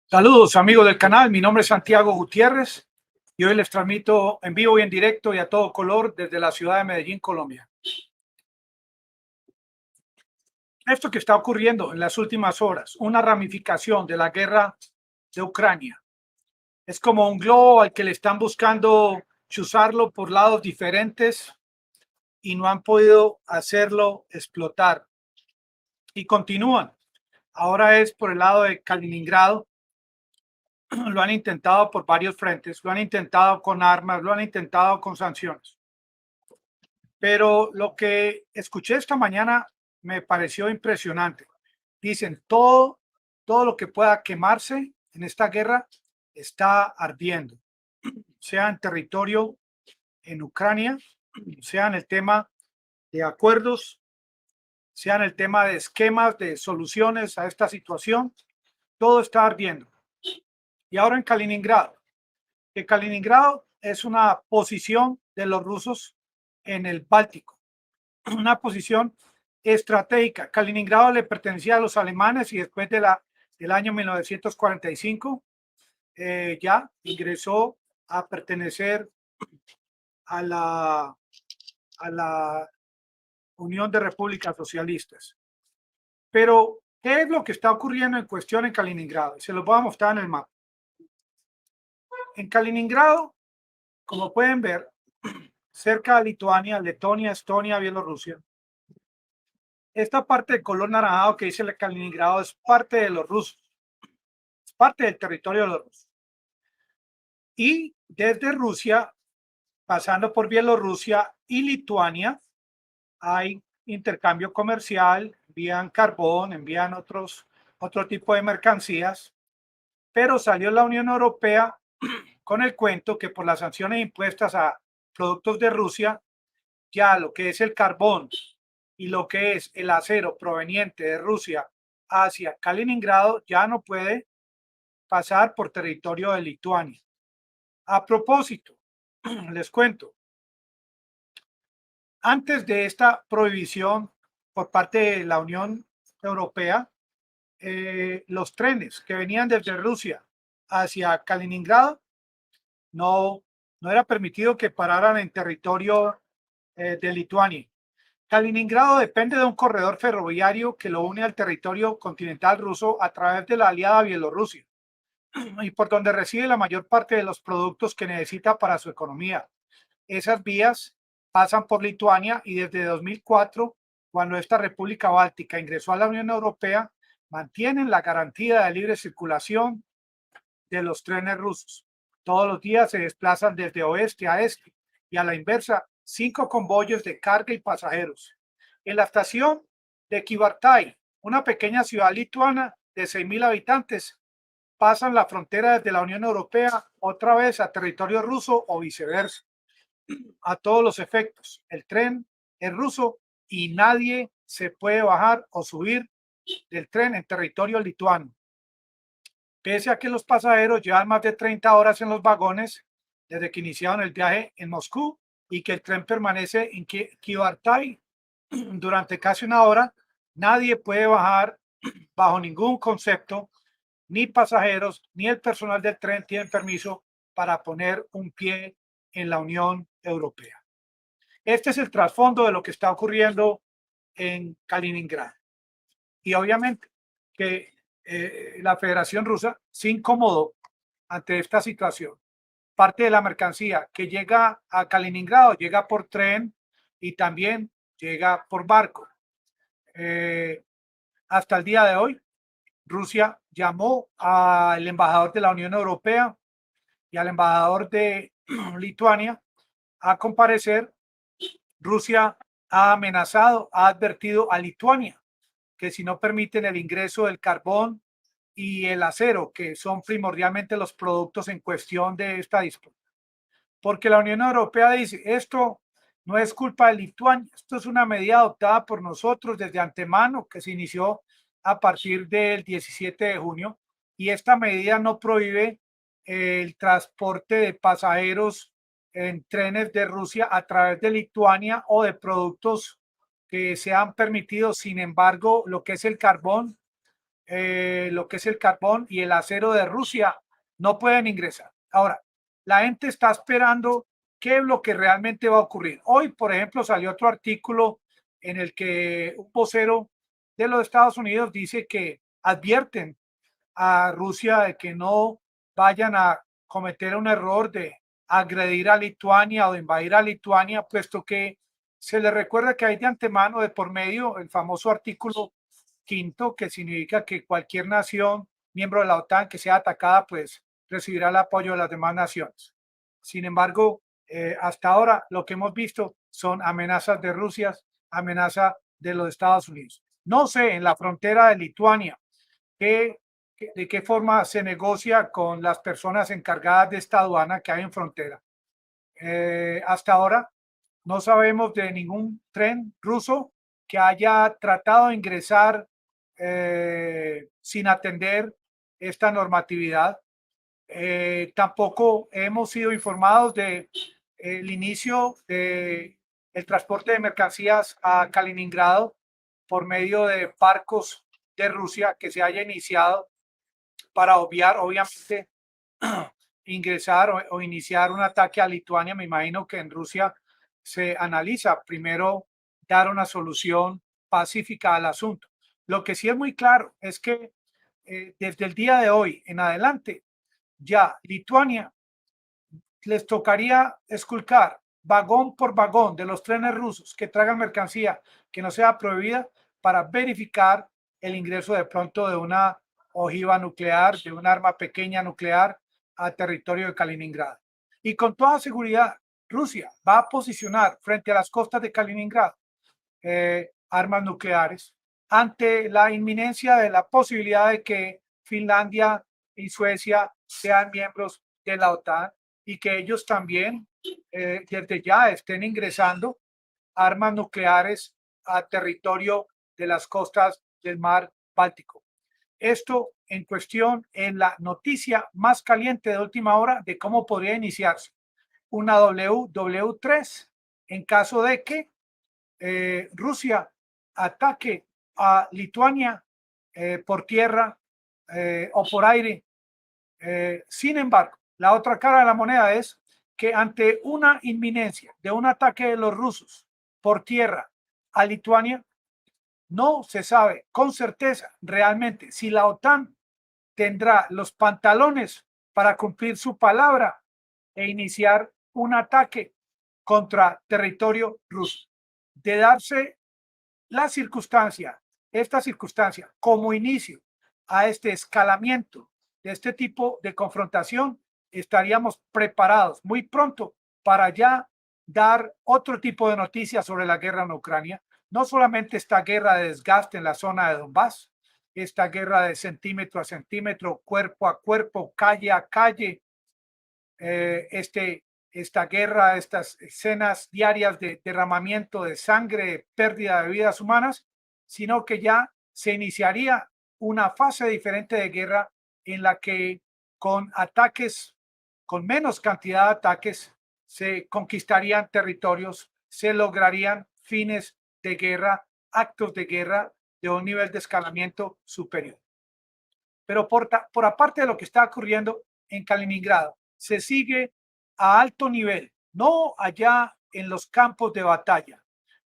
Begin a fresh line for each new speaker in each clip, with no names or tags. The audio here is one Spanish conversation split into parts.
Saludos amigos del canal, mi nombre es Santiago Gutiérrez y hoy les transmito en vivo y en directo y a todo color desde la ciudad de Medellín, Colombia. Esto que está ocurriendo en las últimas horas, una ramificación de la guerra de Ucrania, es como un globo al que le están buscando chuzarlo por lados diferentes y no han podido hacerlo explotar y continúan. Ahora es por el lado de Kaliningrado. Lo han intentado por varios frentes, lo han intentado con armas, lo han intentado con sanciones. Pero lo que escuché esta mañana me pareció impresionante. Dicen, todo lo que pueda quemarse en esta guerra está ardiendo, sea en territorio en Ucrania, sea en el tema de acuerdos, sea en el tema de esquemas, de soluciones a esta situación, todo está ardiendo. Y ahora en Kaliningrado, que Kaliningrado es una posición de los rusos en el Báltico, una posición estratégica. Kaliningrado le pertenecía a los alemanes y después del año 1945 ya ingresó a pertenecer a a la Unión de Repúblicas Socialistas. Pero, ¿qué es lo que está ocurriendo en cuestión en Kaliningrado? Se los voy a mostrar en el mapa. En Kaliningrado, como pueden ver, cerca de Lituania, Letonia, Estonia, Bielorrusia, esta parte de color naranjado que dice el Kaliningrado es parte de los rusos, es parte del territorio de los rusos. Y desde Rusia, pasando por Bielorrusia y Lituania, hay intercambio comercial, envían carbón, envían otro tipo de mercancías, pero salió la Unión Europea con el cuento que por las sanciones impuestas a productos de Rusia, ya lo que es el carbón y lo que es el acero proveniente de Rusia hacia Kaliningrado ya no puede pasar por territorio de Lituania. A propósito, les cuento, antes de esta prohibición por parte de la Unión Europea, los trenes que venían desde Rusia hacia Kaliningrado no, no era permitido que pararan en territorio de Lituania. Kaliningrado depende de un corredor ferroviario que lo une al territorio continental ruso a través de la aliada Bielorrusia y por donde recibe la mayor parte de los productos que necesita para su economía. Esas vías pasan por Lituania y desde 2004, cuando esta República Báltica ingresó a la Unión Europea, mantienen la garantía de libre circulación de los trenes rusos. Todos los días se desplazan desde oeste a este y a la inversa 5 convoyes de carga y pasajeros. En la estación de Kybartai, una pequeña ciudad lituana de 6.000 habitantes, pasan la frontera desde la Unión Europea otra vez a territorio ruso o viceversa. A todos los efectos, el tren es ruso y nadie se puede bajar o subir del tren en territorio lituano. Pese a que los pasajeros llevan más de 30 horas en los vagones desde que iniciaron el viaje en Moscú y que el tren permanece en Kybartai durante casi una hora, nadie puede bajar bajo ningún concepto, ni pasajeros ni el personal del tren tienen permiso para poner un pie en la Unión Europea. Este es el trasfondo de lo que está ocurriendo en Kaliningrado. Y obviamente que la Federación Rusa se incomodó ante esta situación. Parte de la mercancía que llega a Kaliningrado llega por tren y también llega por barco. Hasta el día de hoy, Rusia llamó al embajador de la Unión Europea y al embajador de Lituania a comparecer. Rusia ha amenazado, ha advertido a Lituania que si no permiten el ingreso del carbón y el acero, que son primordialmente los productos en cuestión de esta disputa. Porque la Unión Europea dice, esto no es culpa de Lituania, esto es una medida adoptada por nosotros desde antemano, que se inició a partir del 17 de junio, y esta medida no prohíbe el transporte de pasajeros en trenes de Rusia a través de Lituania o de productos que se han permitido. Sin embargo, lo que es el carbón lo que es el carbón y el acero de Rusia, no pueden ingresar. Ahora, la gente está esperando qué es lo que realmente va a ocurrir. Hoy, por ejemplo, salió otro artículo en el que un vocero de los Estados Unidos dice que advierten a Rusia de que no vayan a cometer un error de agredir a Lituania o de invadir a Lituania, puesto que se le recuerda que hay de antemano de por medio el famoso artículo quinto, que significa que cualquier nación miembro de la OTAN que sea atacada, pues recibirá el apoyo de las demás naciones. Sin embargo, hasta ahora lo que hemos visto son amenazas de Rusia, amenaza de los Estados Unidos. No sé, en la frontera de Lituania, ¿qué, de qué forma se negocia con las personas encargadas de esta aduana que hay en frontera? Hasta ahora no sabemos de ningún tren ruso que haya tratado de ingresar sin atender esta normatividad. Tampoco hemos sido informados de el inicio de el transporte de mercancías a Kaliningrado por medio de barcos de Rusia que se haya iniciado para obviar, obviamente, ingresar o iniciar un ataque a Lituania. Me imagino que en Rusia se analiza primero dar una solución pacífica al asunto. Lo que sí es muy claro es que desde el día de hoy en adelante, ya Lituania les tocaría esculcar vagón por vagón de los trenes rusos que traigan mercancía que no sea prohibida para verificar el ingreso de pronto de una ojiva nuclear, de un arma pequeña nuclear a territorio de Kaliningrado. Y con toda seguridad, Rusia va a posicionar frente a las costas de Kaliningrado armas nucleares ante la inminencia de la posibilidad de que Finlandia y Suecia sean miembros de la OTAN y que ellos también desde ya estén ingresando armas nucleares a territorio de las costas del mar Báltico. Esto en cuestión en la noticia más caliente de última hora de cómo podría iniciarse una WW3 en caso de que Rusia ataque a Lituania por tierra o por aire. Sin embargo, la otra cara de la moneda es que ante una inminencia de un ataque de los rusos por tierra a Lituania, no se sabe con certeza realmente si la OTAN tendrá los pantalones para cumplir su palabra e iniciar un ataque contra territorio ruso. De darse la circunstancia, esta circunstancia como inicio a este escalamiento de este tipo de confrontación, estaríamos preparados muy pronto para ya dar otro tipo de noticias sobre la guerra en Ucrania. No solamente esta guerra de desgaste en la zona de Donbass, esta guerra de centímetro a centímetro, cuerpo a cuerpo, calle a calle, esta guerra, estas escenas diarias de derramamiento de sangre, pérdida de vidas humanas, sino que ya se iniciaría una fase diferente de guerra en la que con ataques, con menos cantidad de ataques, se conquistarían territorios, se lograrían fines de guerra, actos de guerra de un nivel de escalamiento superior. Pero por aparte de lo que está ocurriendo en Kaliningrado, se sigue a alto nivel, no allá en los campos de batalla,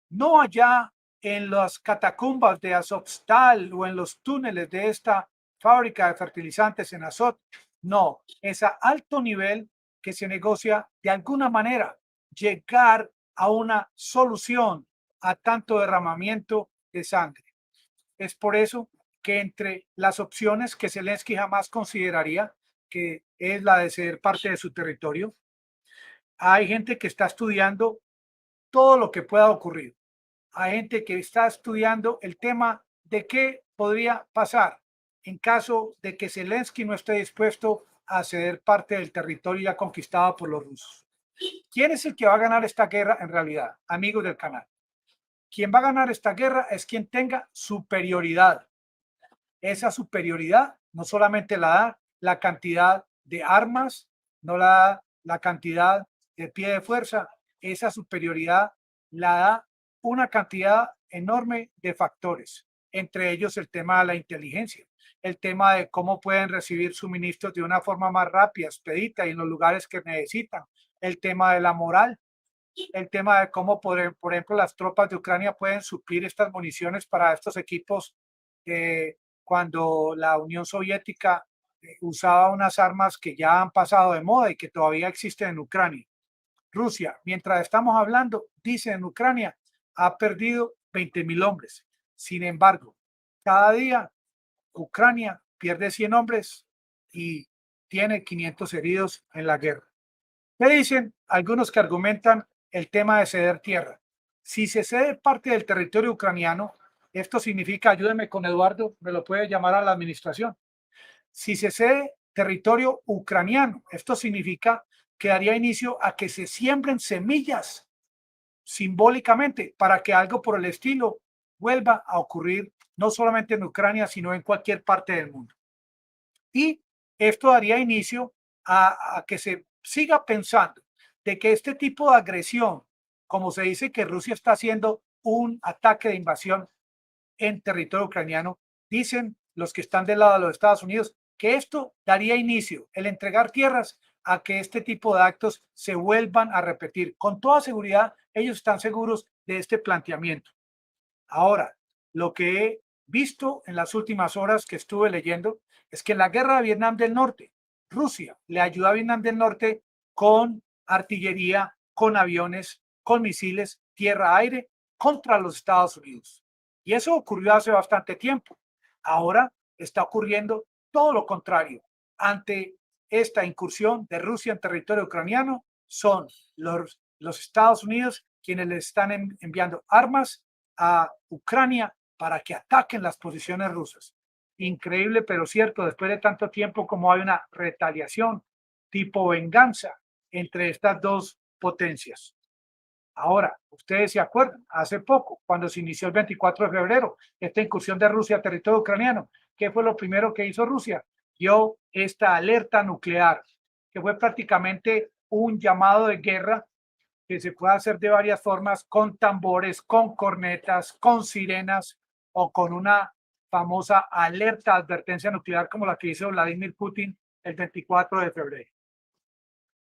no allá en las catacumbas de Azovstal o en los túneles de esta fábrica de fertilizantes en Azot, no, es a alto nivel que se negocia de alguna manera llegar a una solución a tanto derramamiento de sangre. Es por eso que entre las opciones que Zelensky jamás consideraría, que es la de ser parte de su territorio, hay gente que está estudiando todo lo que pueda ocurrir. Hay gente que está estudiando el tema de qué podría pasar en caso de que Zelensky no esté dispuesto a ceder parte del territorio ya conquistado por los rusos. ¿Quién es el que va a ganar esta guerra en realidad? Amigos del canal. Quien va a ganar esta guerra es quien tenga superioridad. Esa superioridad no solamente la da la cantidad de armas, no la da la cantidad de pie de fuerza, esa superioridad la da una cantidad enorme de factores. entre ellos el tema de la inteligencia, el tema de cómo pueden recibir suministros de una forma más rápida, expedita y en los lugares que necesitan, el tema de la moral, el tema de cómo, por ejemplo, las tropas de Ucrania pueden suplir estas municiones para estos equipos cuando la Unión Soviética usaba unas armas que ya han pasado de moda y que todavía existen en Ucrania. Rusia, mientras estamos hablando, dice en Ucrania, ha perdido 20.000 hombres. Sin embargo, cada día Ucrania pierde 100 hombres y tiene 500 heridos en la guerra. ¿Qué dicen algunos que argumentan el tema de ceder tierra? Si se cede parte del territorio ucraniano, esto significa, ayúdeme con Eduardo, me lo puede llamar a la administración. Si se cede territorio ucraniano, esto significa que daría inicio a que se siembren semillas simbólicamente para que algo por el estilo vuelva a ocurrir no solamente en Ucrania, sino en cualquier parte del mundo. Y esto daría inicio a que se siga pensando de que este tipo de agresión, como se dice que Rusia está haciendo un ataque de invasión en territorio ucraniano, dicen los que están del lado de los Estados Unidos que esto daría inicio, el entregar tierras, a que este tipo de actos se vuelvan a repetir. Con toda seguridad, ellos están seguros de este planteamiento. Ahora, lo que he visto en las últimas horas que estuve leyendo es que en la guerra de Vietnam del Norte, Rusia le ayudó a Vietnam del Norte con artillería, con aviones, con misiles, tierra-aire contra los Estados Unidos. Y eso ocurrió hace bastante tiempo. Ahora está ocurriendo todo lo contrario. Ante esta incursión de Rusia en territorio ucraniano, son los Estados Unidos quienes le están enviando armas a Ucrania para que ataquen las posiciones rusas. Increíble, pero cierto, después de tanto tiempo como hay una retaliación tipo venganza entre estas dos potencias. Ahora, ustedes se acuerdan, hace poco, cuando se inició el 24 de febrero, esta incursión de Rusia a territorio ucraniano, ¿qué fue lo primero que hizo Rusia? Dio esta alerta nuclear, que fue prácticamente un llamado de guerra que se puede hacer de varias formas, con tambores, con cornetas, con sirenas o con una famosa alerta advertencia nuclear como la que hizo Vladimir Putin el 24 de febrero.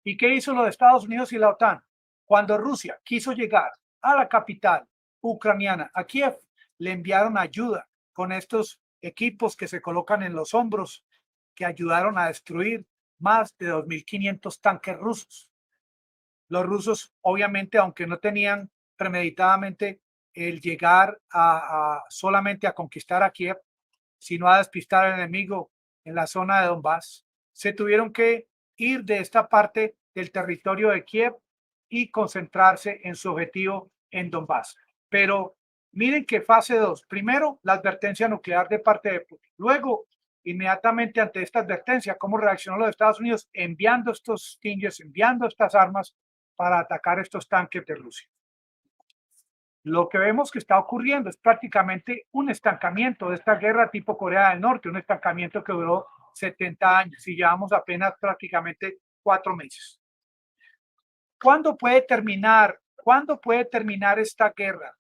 ¿Y qué hizo los Estados Unidos y la OTAN? Cuando Rusia quiso llegar a la capital ucraniana, a Kiev, le enviaron ayuda con estos equipos que se colocan en los hombros, que ayudaron a destruir más de 2.500 tanques rusos. Los rusos, obviamente, aunque no tenían premeditadamente el llegar solamente a conquistar a Kiev, sino a despistar al enemigo en la zona de Donbass, se tuvieron que ir de esta parte del territorio de Kiev y concentrarse en su objetivo en Donbass. Pero miren que fase 2, primero la advertencia nuclear de parte de Putin, luego inmediatamente ante esta advertencia, cómo reaccionó los Estados Unidos enviando estos Stingers, enviando estas armas para atacar estos tanques de Rusia. Lo que vemos que está ocurriendo es prácticamente un estancamiento de esta guerra tipo Corea del Norte, un estancamiento que duró 70 años y llevamos apenas prácticamente 4 meses. ¿Cuándo puede terminar? ¿Cuándo puede terminar esta guerra?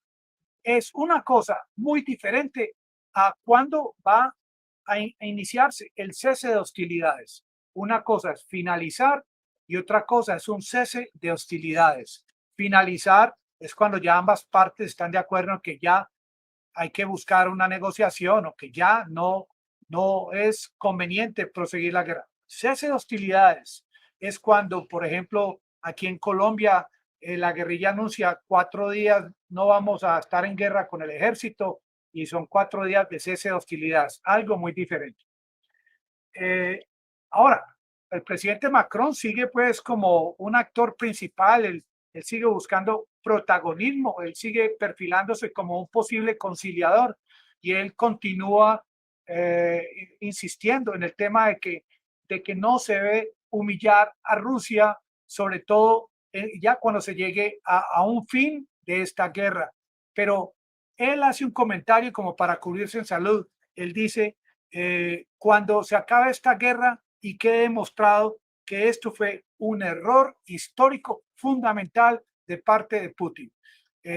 Es una cosa muy diferente a cuándo va a iniciarse el cese de hostilidades. Una cosa es finalizar y otra cosa es un cese de hostilidades. Finalizar es cuando ya ambas partes están de acuerdo en que ya hay que buscar una negociación o que ya no es conveniente proseguir la guerra. Cese de hostilidades es cuando, por ejemplo, aquí en Colombia, la guerrilla anuncia 4 días no vamos a estar en guerra con el ejército y son 4 días de cese de hostilidades, algo muy diferente. Ahora, el presidente Macron sigue pues como un actor principal, él sigue buscando protagonismo, él sigue perfilándose como un posible conciliador y él continúa insistiendo en el tema de que no se debe humillar a Rusia, sobre todo ya cuando se llegue a un fin de esta guerra. Pero él hace un comentario como para cubrirse en salud. Él dice, cuando se acabe esta guerra y quede demostrado que esto fue un error histórico fundamental de parte de Putin.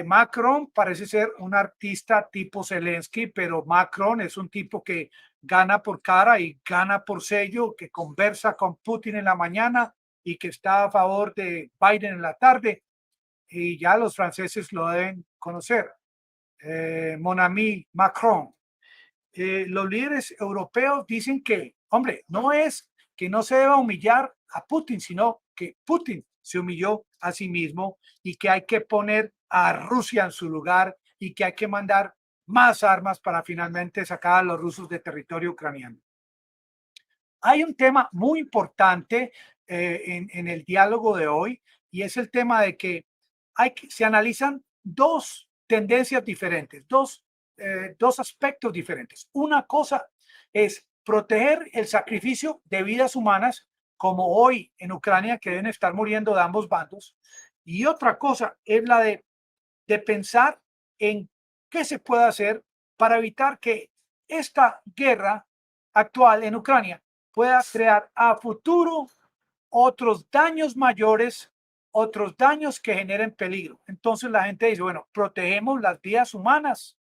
Macron parece ser un artista tipo Zelensky, pero Macron es un tipo que gana por cara y gana por sello, que conversa con Putin en la mañana y que está a favor de Biden en la tarde. Y ya los franceses lo deben conocer. Mon ami Macron. Los líderes europeos dicen que, hombre, no es que no se deba humillar a Putin, sino que Putin se humilló a sí mismo y que hay que poner a Rusia en su lugar y que hay que mandar más armas para finalmente sacar a los rusos de territorio ucraniano. Hay un tema muy importante en el diálogo de hoy y es el tema de que se analizan dos tendencias diferentes, dos aspectos diferentes. Una cosa es proteger el sacrificio de vidas humanas, como hoy en Ucrania, que deben estar muriendo de ambos bandos. Y otra cosa es la de pensar en qué se puede hacer para evitar que esta guerra actual en Ucrania pueda crear a futuro otros daños mayores, otros daños que generen peligro. Entonces la gente dice, bueno, protegemos las vidas humanas.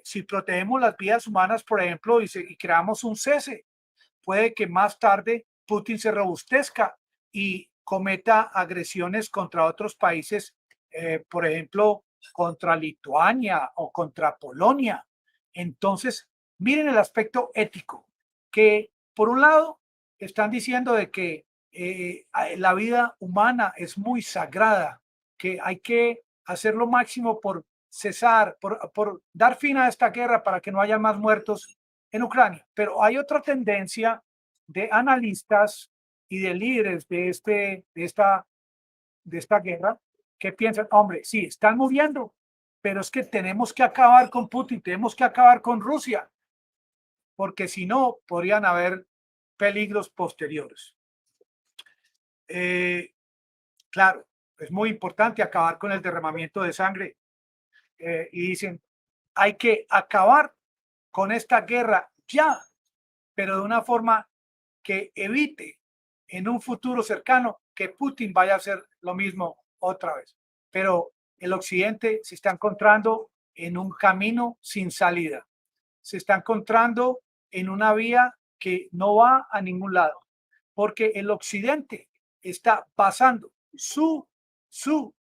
Si protegemos las vidas humanas, por ejemplo, y creamos un cese, puede que más tarde Putin se robustezca y cometa agresiones contra otros países, por ejemplo, contra Lituania o contra Polonia. Entonces, miren el aspecto ético, que por un lado están diciendo de que la vida humana es muy sagrada, que hay que hacer lo máximo por cesar, por dar fin a esta guerra para que no haya más muertos en Ucrania. Pero hay otra tendencia de analistas y de líderes de esta guerra que piensan, hombre, sí, están muriendo, pero es que tenemos que acabar con Putin, tenemos que acabar con Rusia, porque si no, podrían haber peligros posteriores. Claro, es muy importante acabar con el derramamiento de sangre. Y dicen, hay que acabar con esta guerra ya, pero de una forma que evite en un futuro cercano que Putin vaya a hacer lo mismo otra vez. Pero el occidente se está encontrando en un camino sin salida. Se está encontrando en una vía que no va a ningún lado, porque el occidente está basando su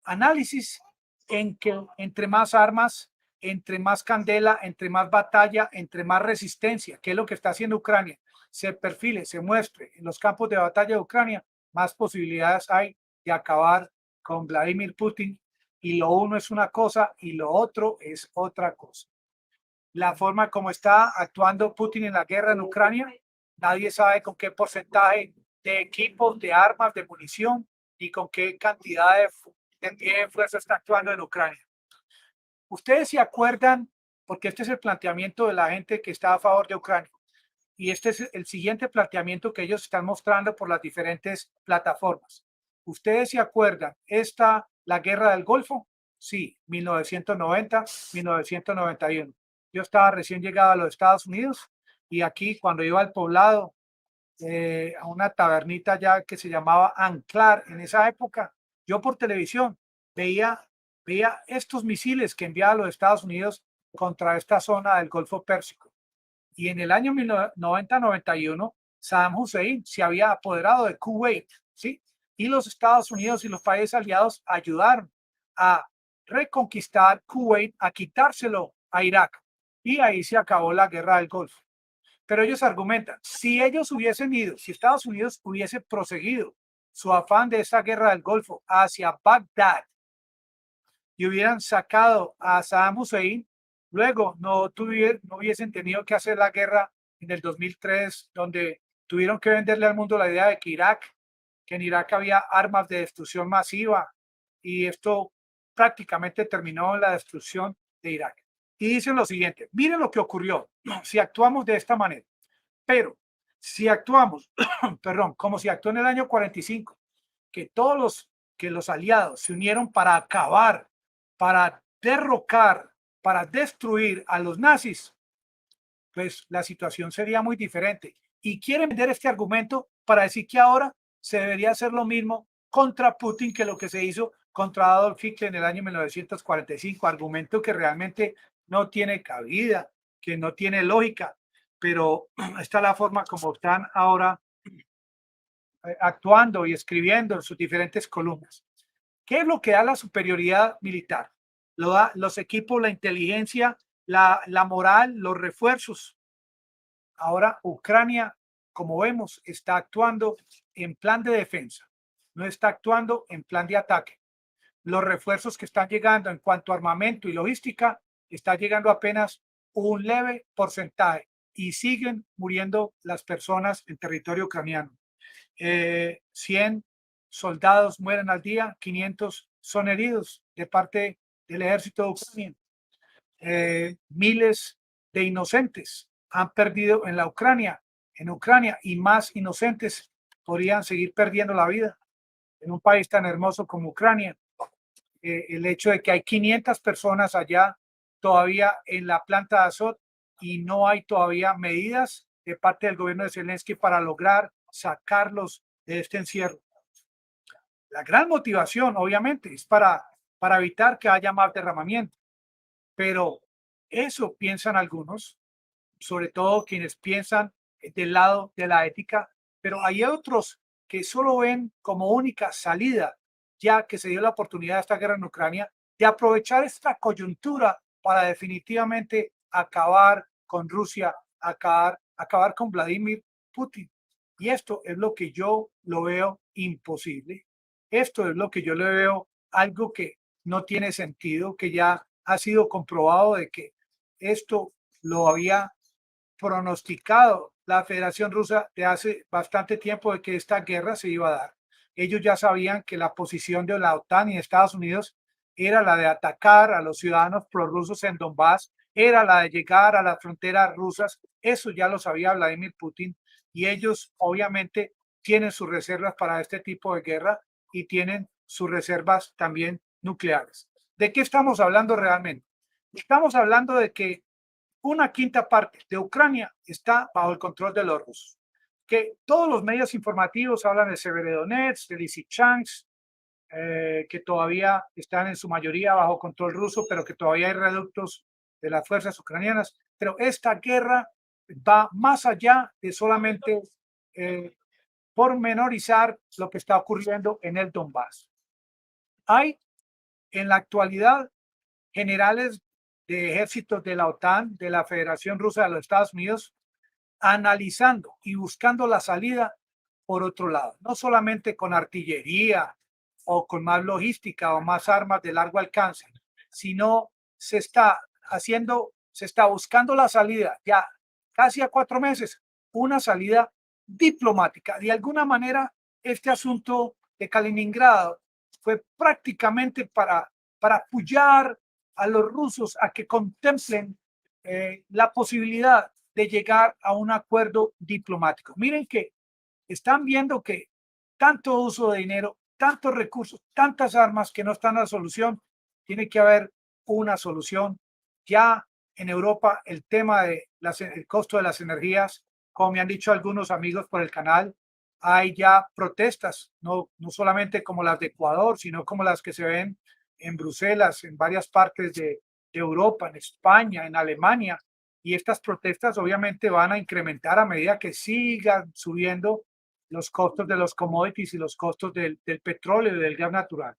análisis en que entre más armas, entre más candela, entre más batalla, entre más resistencia, que es lo que está haciendo Ucrania, se perfile, se muestre en los campos de batalla de Ucrania, más posibilidades hay de acabar con Vladimir Putin. Y lo uno es una cosa y lo otro es otra cosa. La forma como está actuando Putin en la guerra en Ucrania, nadie sabe con qué porcentaje de equipos, de armas, de munición y con qué cantidad de fuerza está actuando en Ucrania. Ustedes se acuerdan, porque este es el planteamiento de la gente que está a favor de Ucrania, y este es el siguiente planteamiento que ellos están mostrando por las diferentes plataformas. ¿Ustedes se acuerdan la guerra del Golfo? Sí, 1990, 1991. Yo estaba recién llegado a los Estados Unidos y aquí cuando iba al poblado, a una tabernita ya que se llamaba Anclar en esa época, yo por televisión veía estos misiles que enviaba los Estados Unidos contra esta zona del Golfo Pérsico. Y en el año 90-91, Saddam Hussein se había apoderado de Kuwait, ¿sí? Y los Estados Unidos y los países aliados ayudaron a reconquistar Kuwait, a quitárselo a Irak. Y ahí se acabó la guerra del Golfo. Pero ellos argumentan, si ellos hubiesen ido, si Estados Unidos hubiese proseguido su afán de esa guerra del Golfo hacia Bagdad y hubieran sacado a Saddam Hussein, luego no hubiesen tenido que hacer la guerra en el 2003, donde tuvieron que venderle al mundo la idea de que en Irak había armas de destrucción masiva y esto prácticamente terminó en la destrucción de Irak. Y dicen lo siguiente, miren lo que ocurrió si actuamos de esta manera, pero si actuamos, perdón, como si actuó en el año 45, que los aliados se unieron para acabar, para derrocar, para destruir a los nazis, pues la situación sería muy diferente. Y quieren vender este argumento para decir que ahora se debería hacer lo mismo contra Putin que lo que se hizo contra Adolf Hitler en el año 1945, argumento que realmente no tiene cabida, que no tiene lógica, pero esta es la forma como están ahora actuando y escribiendo en sus diferentes columnas. ¿Qué es lo que da la superioridad militar? Lo da los equipos, la inteligencia, la moral, los refuerzos. Ahora Ucrania, como vemos, está actuando en plan de defensa, no está actuando en plan de ataque. Los refuerzos que están llegando en cuanto a armamento y logística está llegando apenas un leve porcentaje y siguen muriendo las personas en territorio ucraniano. 100 soldados mueren al día, 500 son heridos de parte del ejército de Ucrania. Miles de inocentes han perdido en Ucrania, y más inocentes podrían seguir perdiendo la vida en un país tan hermoso como Ucrania. El hecho de que hay 500 personas allá todavía en la planta de Azot y no hay todavía medidas de parte del gobierno de Zelensky para lograr sacarlos de este encierro. La gran motivación, obviamente, es para evitar que haya más derramamiento, pero eso piensan algunos, sobre todo quienes piensan del lado de la ética, pero hay otros que solo ven como única salida, ya que se dio la oportunidad de esta guerra en Ucrania, de aprovechar esta coyuntura para definitivamente acabar con Rusia, acabar con Vladimir Putin. Y esto es lo que yo lo veo imposible. Esto es lo que yo le veo algo que no tiene sentido, que ya ha sido comprobado de que esto lo había pronosticado la Federación Rusa de hace bastante tiempo de que esta guerra se iba a dar. Ellos ya sabían que la posición de la OTAN y Estados Unidos era la de atacar a los ciudadanos prorrusos en Donbass, era la de llegar a las fronteras rusas. Eso ya lo sabía Vladimir Putin y ellos obviamente tienen sus reservas para este tipo de guerra y tienen sus reservas también nucleares. ¿De qué estamos hablando realmente? Estamos hablando de que una quinta parte de Ucrania está bajo el control de los rusos. Que todos los medios informativos hablan de Severodonetsk, de Lysychansk, que todavía están en su mayoría bajo control ruso, pero que todavía hay reductos de las fuerzas ucranianas. Pero esta guerra va más allá de solamente pormenorizar lo que está ocurriendo en el Donbass. Hay en la actualidad generales de ejércitos de la OTAN, de la Federación Rusa de los Estados Unidos, analizando y buscando la salida por otro lado, no solamente con artillería o con más logística o más armas de largo alcance, sino se está buscando la salida ya casi a 4 meses, una salida diplomática. De alguna manera, este asunto de Kaliningrado fue prácticamente para apoyar a los rusos a que contemplen la posibilidad de llegar a un acuerdo diplomático. Miren que están viendo que tanto uso de dinero, tantos recursos, tantas armas que no están a la solución, tiene que haber una solución. Ya en Europa el tema de el costo de las energías, como me han dicho algunos amigos por el canal, hay ya protestas, no solamente como las de Ecuador, sino como las que se ven en Bruselas, en varias partes de Europa, en España, en Alemania. Y estas protestas obviamente van a incrementar a medida que sigan subiendo los costos de los commodities y los costos del petróleo y del gas natural.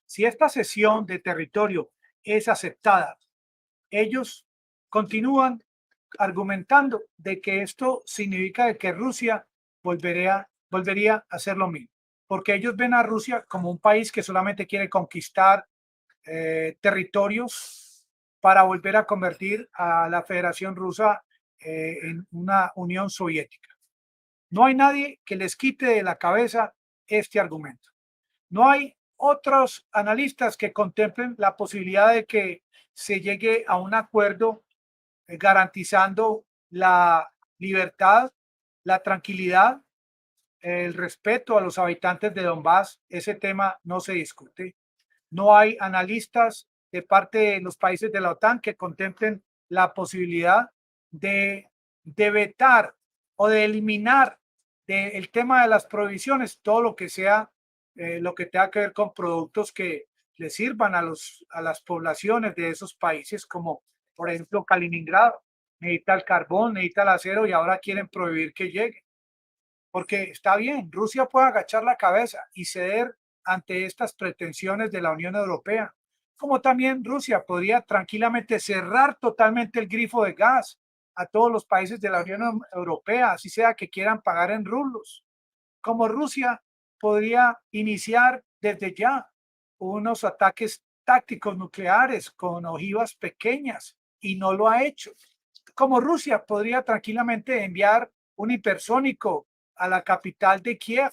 Si esta cesión de territorio es aceptada, ellos continúan argumentando de que esto significa que Rusia volvería a hacer lo mismo, porque ellos ven a Rusia como un país que solamente quiere conquistar territorios para volver a convertir a la Federación Rusa en una Unión Soviética. No hay nadie que les quite de la cabeza este argumento. No hay otros analistas que contemplen la posibilidad de que se llegue a un acuerdo garantizando la libertad, la tranquilidad, el respeto a los habitantes de Donbass. Ese tema no se discute. No hay analistas de parte de los países de la OTAN que contemplen la posibilidad de vetar o de eliminar del tema de las prohibiciones todo lo que sea lo que tenga que ver con productos que le sirvan a las poblaciones de esos países, como por ejemplo Kaliningrado. Necesita el carbón, necesita el acero y ahora quieren prohibir que llegue. Porque está bien, Rusia puede agachar la cabeza y ceder ante estas pretensiones de la Unión Europea, como también Rusia podría tranquilamente cerrar totalmente el grifo de gas a todos los países de la Unión Europea, así sea que quieran pagar en rublos. Como Rusia podría iniciar desde ya unos ataques tácticos nucleares con ojivas pequeñas y no lo ha hecho. Como Rusia podría tranquilamente enviar un hipersónico a la capital de Kiev,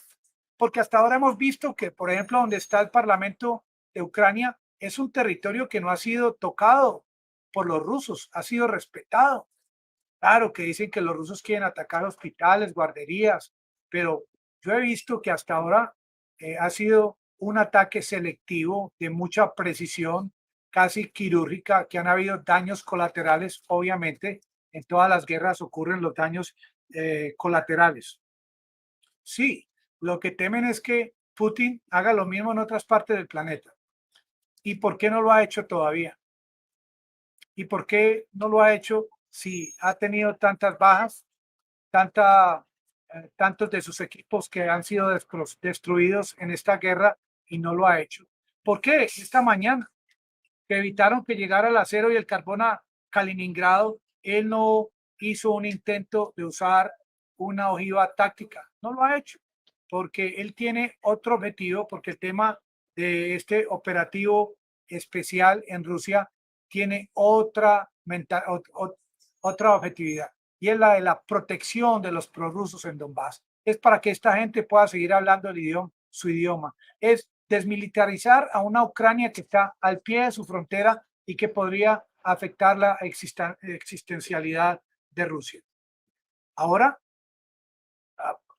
porque hasta ahora hemos visto que, por ejemplo, donde está el Parlamento de Ucrania, es un territorio que no ha sido tocado por los rusos, ha sido respetado. Claro que dicen que los rusos quieren atacar hospitales, guarderías, pero yo he visto que hasta ahora ha sido un ataque selectivo de mucha precisión, casi quirúrgica, que han habido daños colaterales. Obviamente, en todas las guerras ocurren los daños colaterales. Sí, lo que temen es que Putin haga lo mismo en otras partes del planeta. ¿Y por qué no lo ha hecho todavía? ¿Y por qué no lo ha hecho si ha tenido tantas bajas, tantos de sus equipos que han sido destruidos en esta guerra y no lo ha hecho? ¿Por qué esta mañana que evitaron que llegara el acero y el carbón a Kaliningrado, él no hizo un intento de usar una ojiva táctica? No lo ha hecho porque él tiene otro objetivo, porque el tema de este operativo especial en Rusia tiene otra objetividad, y es la de la protección de los prorrusos en Donbass. Es para que esta gente pueda seguir hablando su idioma. Es desmilitarizar a una Ucrania que está al pie de su frontera y que podría afectar la existencialidad de Rusia. Ahora,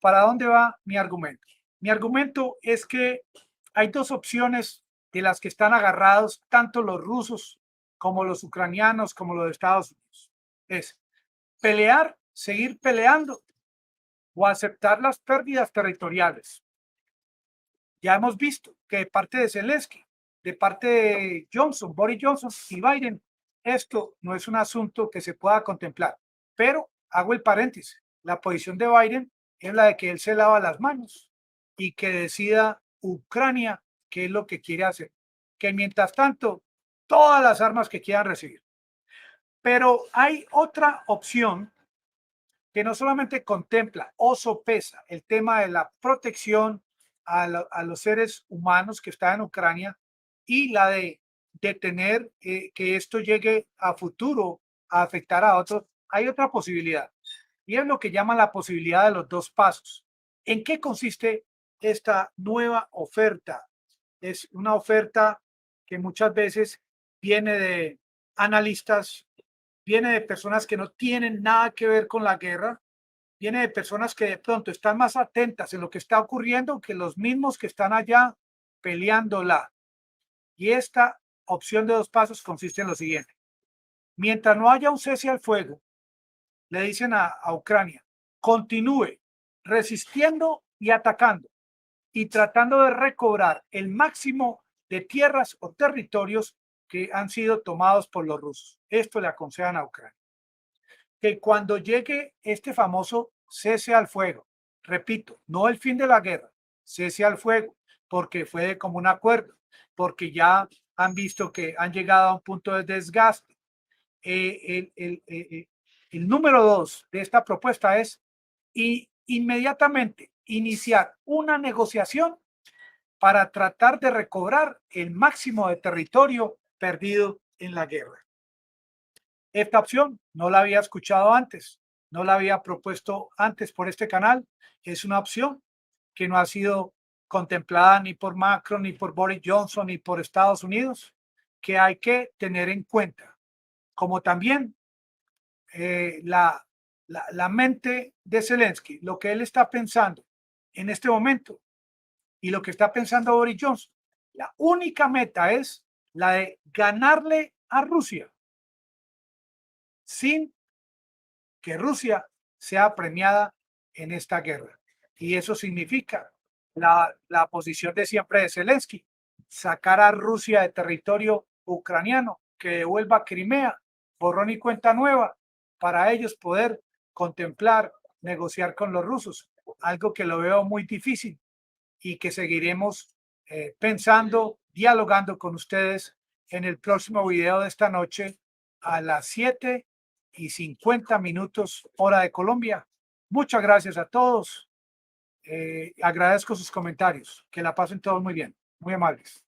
¿para dónde va mi argumento? Mi argumento es que hay dos opciones de las que están agarrados tanto los rusos como los ucranianos como los de Estados Unidos. Es pelear, seguir peleando o aceptar las pérdidas territoriales. Ya hemos visto que de parte de Zelensky, de parte de Johnson, Boris Johnson y Biden, esto no es un asunto que se pueda contemplar. Pero hago el paréntesis, la posición de Biden es la de que él se lava las manos y que decida Ucrania qué es lo que quiere hacer. Que mientras tanto, todas las armas que quieran recibir. Pero hay otra opción que no solamente contempla o sopesa el tema de la protección a los seres humanos que están en Ucrania y la de detener que esto llegue a futuro a afectar a otros. Hay otra posibilidad y es lo que llaman la posibilidad de los dos pasos. ¿En qué consiste esta nueva oferta? Es una oferta que muchas veces viene de analistas, viene de personas que no tienen nada que ver con la guerra, viene de personas que de pronto están más atentas en lo que está ocurriendo que los mismos que están allá peleándola. Y esta opción de dos pasos consiste en lo siguiente. Mientras no haya un cese al fuego, le dicen a Ucrania, continúe resistiendo y atacando y tratando de recobrar el máximo de tierras o territorios que han sido tomados por los rusos. Esto le aconsejan a Ucrania. Que cuando llegue este famoso cese al fuego, repito, no el fin de la guerra, cese al fuego, porque fue como un acuerdo, porque ya han visto que han llegado a un punto de desgaste. El número dos de esta propuesta es inmediatamente iniciar una negociación para tratar de recobrar el máximo de territorio perdido en la guerra. Esta opción no la había escuchado antes, no la había propuesto antes por este canal. Es una opción que no ha sido contemplada ni por Macron, ni por Boris Johnson, ni por Estados Unidos, que hay que tener en cuenta. Como también la mente de Zelensky, lo que él está pensando en este momento y lo que está pensando Boris Johnson. La única meta es la de ganarle a Rusia sin que Rusia sea premiada en esta guerra. Y eso significa la posición de siempre de Zelensky, sacar a Rusia de territorio ucraniano, que devuelva Crimea, borrón y cuenta nueva, para ellos poder contemplar, negociar con los rusos, algo que lo veo muy difícil y que seguiremos pensando, dialogando con ustedes en el próximo video de esta noche a las 7:50 hora de Colombia. Muchas gracias a todos. Agradezco sus comentarios. Que la pasen todos muy bien. Muy amables.